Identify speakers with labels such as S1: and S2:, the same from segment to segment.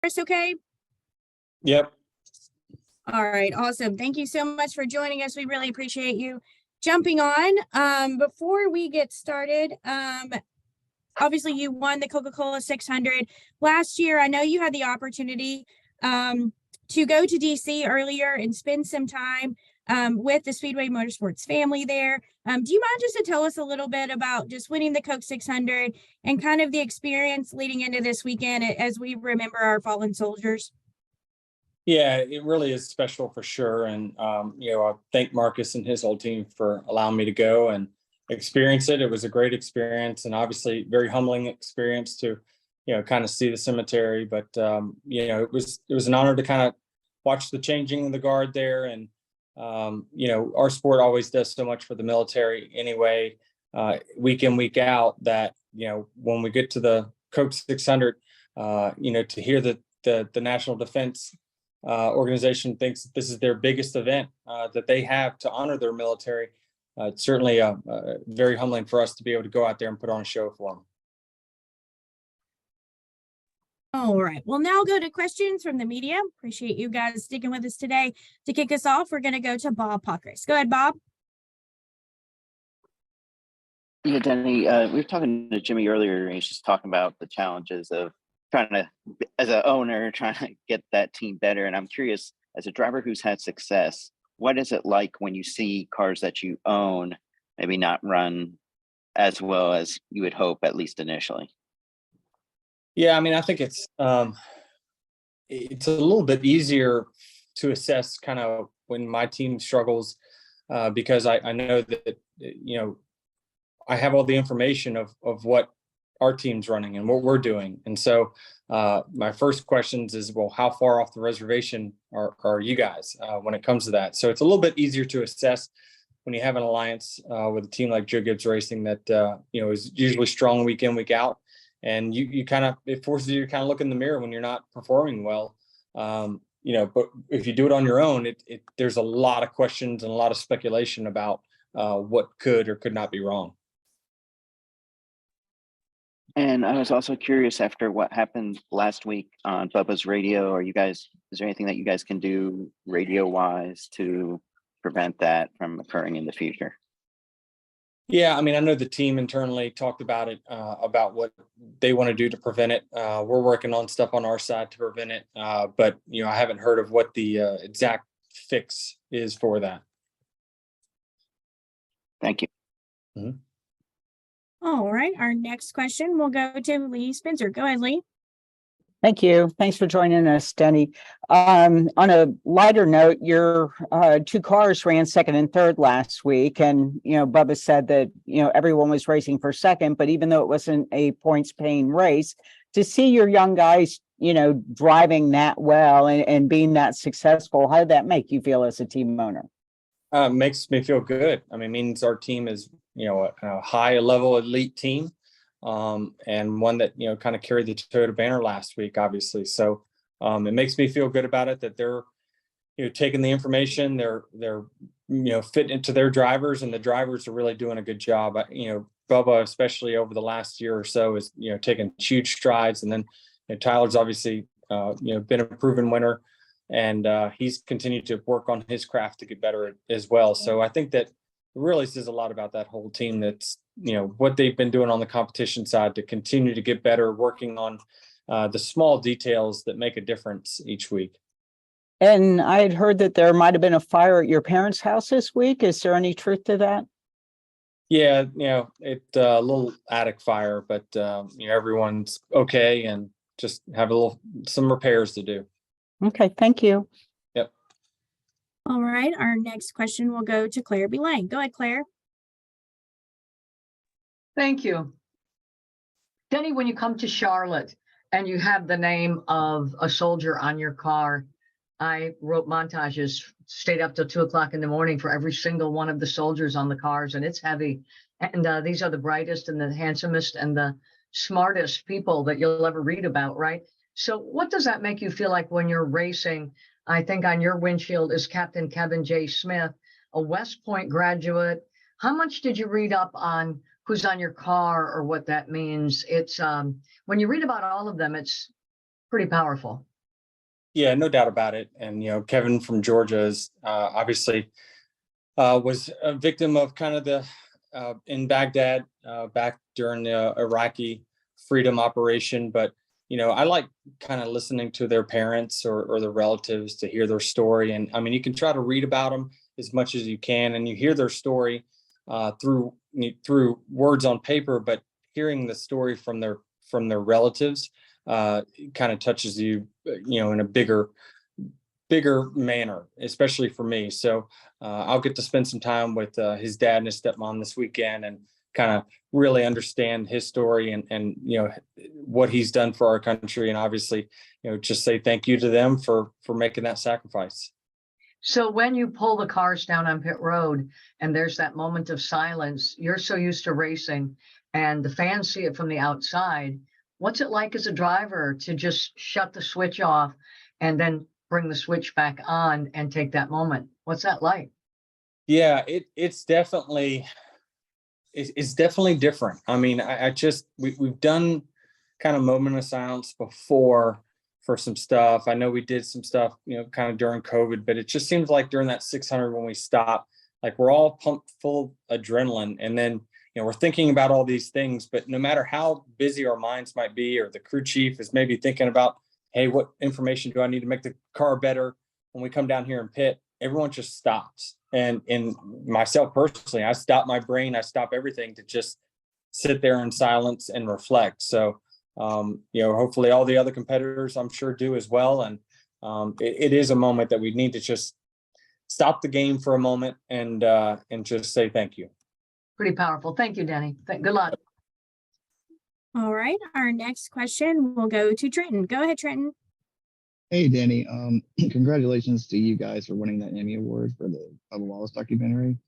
S1: us okay?
S2: Yep.
S1: All right, awesome. Thank you so much for joining us. We really appreciate you jumping on. Before we get started, obviously you won the Coca-Cola 600 last year. I know you had the opportunity to go to DC earlier and spend some time with the Speedway Motorsports family there. Do you mind just to tell us a little bit about just winning the Coke 600 and kind of the experience leading into this weekend as we remember our fallen soldiers?
S2: Yeah, it really is special for sure. And, I thank Marcus and his whole team for allowing me to go and experience it. It was a great experience and obviously very humbling experience to, kind of see the cemetery. But, it was an honor to kind of watch the changing of the guard there. And, our sport always does so much for the military anyway, week in, week out, that, when we get to the Coke 600, to hear that the National Defense organization thinks that this is their biggest event that they have to honor their military. It's certainly very humbling for us to be able to go out there and put on a show for them.
S1: All right, we'll now go to questions from the media. Appreciate you guys sticking with us today. To kick us off, we're going to go to Bob Pockris. Go ahead, Bob.
S3: Yeah, Denny, we were talking to Jimmie earlier, and he's just talking about the challenges of trying to, as an owner, trying to get that team better. And I'm curious, as a driver who's had success, what is it like when you see cars that you own maybe not run as well as you would hope, at least initially?
S2: Yeah, I mean, I think it's a little bit easier to assess kind of when my team struggles because I know that, I have all the information of what our team's running and what we're doing. And so my first questions is, well, how far off the reservation are you guys when it comes to that? So it's a little bit easier to assess when you have an alliance with a team like Joe Gibbs Racing that, is usually strong week in, week out. And it forces you to kind of look in the mirror when you're not performing well. But if you do it on your own, there's a lot of questions and a lot of speculation about what could or could not be wrong.
S3: And I was also curious, after what happened last week on Bubba's radio, is there anything that you guys can do radio wise to prevent that from occurring in the future?
S2: Yeah, I mean, I know the team internally talked about it, about what they want to do to prevent it. We're working on stuff on our side to prevent it. But, I haven't heard of what the exact fix is for that.
S3: Thank you.
S2: Mm-hmm.
S1: All right, our next question will go to Lee Spencer. Go ahead, Lee.
S4: Thank you. Thanks for joining us, Denny. On a lighter note, your two cars ran second and third last week. And, Bubba said that, everyone was racing for second, but even though it wasn't a points paying race, to see your young guys, driving that well and being that successful, how did that make you feel as a team owner?
S2: Makes me feel good. I mean, it means our team is, a high level elite team. And one that, kind of carried the Toyota banner last week, obviously. So it makes me feel good about it, that they're, taking the information, they're fitting it to their drivers, and the drivers are really doing a good job. Bubba, especially over the last year or so, is, taking huge strides. And then Tyler's obviously, been a proven winner, and he's continued to work on his craft to get better as well. So I think that really says a lot about that whole team. That's, what they've been doing on the competition side to continue to get better, working on the small details that make a difference each week.
S4: And I had heard that there might have been a fire at your parents' house this week. Is there any truth to that?
S2: Yeah, it's a little attic fire, but everyone's okay and just have some repairs to do.
S4: Okay, thank you.
S2: Yep.
S1: All right, our next question will go to Claire B. Lang. Go ahead, Claire.
S5: Thank you. Denny, when you come to Charlotte and you have the name of a soldier on your car, I wrote montages, stayed up till 2 o'clock in the morning for every single one of the soldiers on the cars, and it's heavy. And these are the brightest and the handsomest and the smartest people that you'll ever read about, right? So what does that make you feel like when you're racing? I think on your windshield is Captain Kevin J. Smith, a West Point graduate. How much did you read up on who's on your car or what that means? It's when you read about all of them, it's pretty powerful.
S2: Yeah, no doubt about it. And, Kevin from Georgia is obviously was a victim of kind of the in Baghdad back during the Iraqi freedom operation. But, I like kind of listening to their parents or their relatives to hear their story. And I mean, you can try to read about them as much as you can, and you hear their story through words on paper, but hearing the story from their relatives kind of touches you, in a bigger manner, especially for me. So I'll get to spend some time with his dad and his stepmom this weekend and kind of really understand his story and what he's done for our country. And obviously, just say thank you to them for making that sacrifice.
S5: So when you pull the cars down on pit road and there's that moment of silence, you're so used to racing and the fans see it from the outside. What's it like as a driver to just shut the switch off and then bring the switch back on and take that moment? What's that like?
S2: Yeah, it's definitely different. I mean, we've done kind of moment of silence before for some stuff. I know we did some stuff, kind of during COVID, but it just seems like during that 600 when we stopped, like we're all pumped full of adrenaline, and then we're thinking about all these things. But no matter how busy our minds might be, or the crew chief is maybe thinking about, hey, what information do I need to make the car better when we come down here and pit? Everyone just stops. And myself personally, I stop my brain, I stop everything to just sit there in silence and reflect. So, hopefully all the other competitors, I'm sure, do as well. And it is a moment that we need to just stop the game for a moment and just say thank you.
S5: Pretty powerful. Thank you, Denny. Good luck.
S1: All right. Our next question will go to Trenton. Go ahead, Trenton.
S6: Hey, Denny. Congratulations to you guys for winning that Emmy Award for the Bubba Wallace documentary.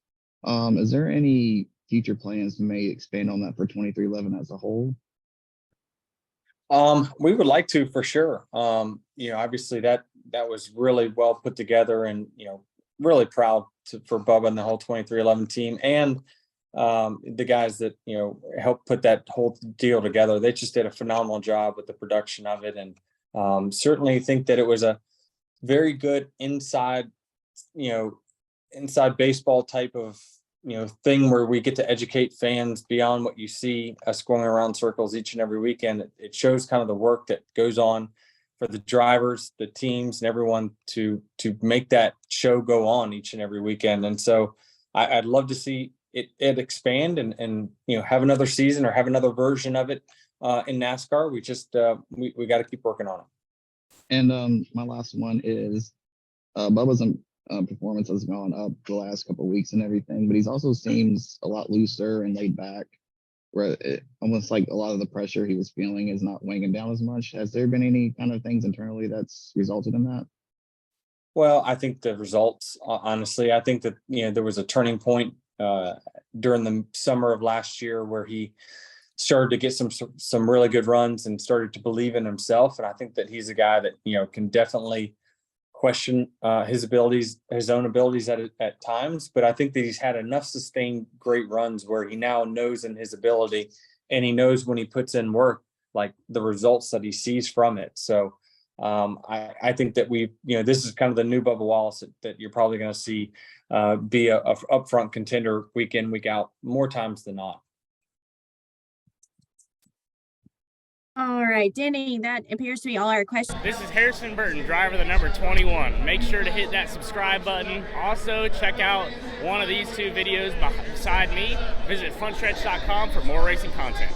S6: Is there any future plans to maybe expand on that for 2311 as a whole?
S2: We would like to, for sure. Obviously that was really well put together, and, really proud for Bubba and the whole 2311 team, and the guys that, helped put that whole deal together. They just did a phenomenal job with the production of it. And certainly think that it was a very good inside baseball type of, thing where we get to educate fans beyond what you see us going around circles each and every weekend. It shows kind of the work that goes on for the drivers, the teams, and everyone to make that show go on each and every weekend. And so I'd love to see it expand and have another season or have another version of it in NASCAR. We just we got to keep working on it.
S6: And my last one is Bubba's performance has gone up the last couple of weeks and everything, but he's also seems a lot looser and laid back, where it almost like a lot of the pressure he was feeling is not weighing him down as much. Has there been any kind of things internally that's resulted in that?
S2: Well, I think the results, honestly, I think that, there was a turning point during the summer of last year where he started to get some really good runs and started to believe in himself. And I think that he's a guy that, can definitely question his own abilities at times. But I think that he's had enough sustained great runs where he now knows in his ability, and he knows when he puts in work, like the results that he sees from it. So I think that this is kind of the new Bubba Wallace that you're probably going to see be a upfront contender week in, week out, more times than not.
S1: All right, Denny, that appears to be all our questions.
S7: This is Harrison Burton, driver the number 21. Make sure to hit that subscribe button. Also, check out one of these two videos beside me. Visit frontstretch.com for more racing content.